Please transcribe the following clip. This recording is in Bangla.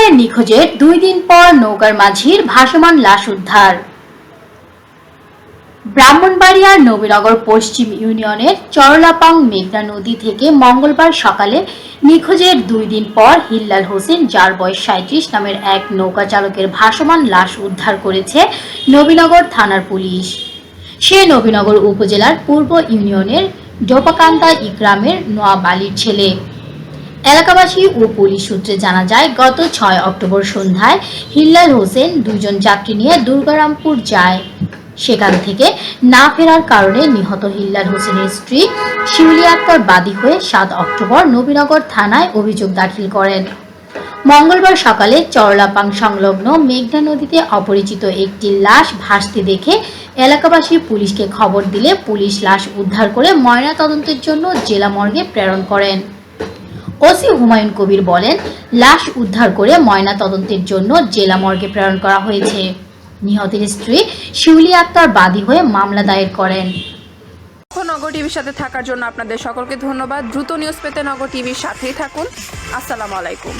হিল্লার নিখোঁজের 2 দিন পর নওগাঁর মাঝির ভাসমান লাশ উদ্ধার। ব্রাহ্মণবাড়িয়ার নবীনগর পশ্চিম ইউনিয়নের চরলাপাং মেঘনা নদী থেকে মঙ্গলবার সকালে নিখোঁজের 2 দিন পর হিল্লাল হোসেন, যার বয়স 37 নামের এক নৌকা চালকের ভাসমান লাশ উদ্ধার করেছে নবীনগর থানার পুলিশ। সে নবীনগর উপজেলার পূর্ব ইউনিয়নের ডোপাকান্দা গ্রামের নওয়াব আলীর ছেলে। এলাকাবাসী ও পুলিশ সূত্রে জানা যায়, গত 6 অক্টোবর সন্ধ্যায় হিল্লাল হোসেন 2 জন যাত্রী নিয়ে দুর্গারামপুর যায়। সেখান থেকে না ফেরার কারণে নিহত হিল্লাল হোসেনের স্ত্রী শিউলি আক্তার বাদী হয়ে 7 অক্টোবর নবীনগর থানায় অভিযোগ দাখিল করেন। মঙ্গলবার সকালে চরলাপাং সংলগ্ন মেঘনা নদীতে অপরিচিত একটি লাশ ভাসতে দেখে এলাকাবাসী পুলিশকে খবর দিলে পুলিশ লাশ উদ্ধার করে ময়নাতদন্তের জন্য জেলা মর্গে প্রেরণ করেন। ওসি হুমায়ুন কবির বলেন, লাশ উদ্ধার করে ময়নাতদন্তের জন্য জেলা মর্গে প্রেরণ করা হয়েছে। নিহতের স্ত্রী শিউলি আক্তার বাদী হয়ে মামলা দায়ের করেন। নগর টিভির সাথে থাকার জন্য আপনাদের সকলকে ধন্যবাদ। দ্রুত নিউজ পেতে নগর টিভির সাথেই থাকুন। আসসালামু আলাইকুম।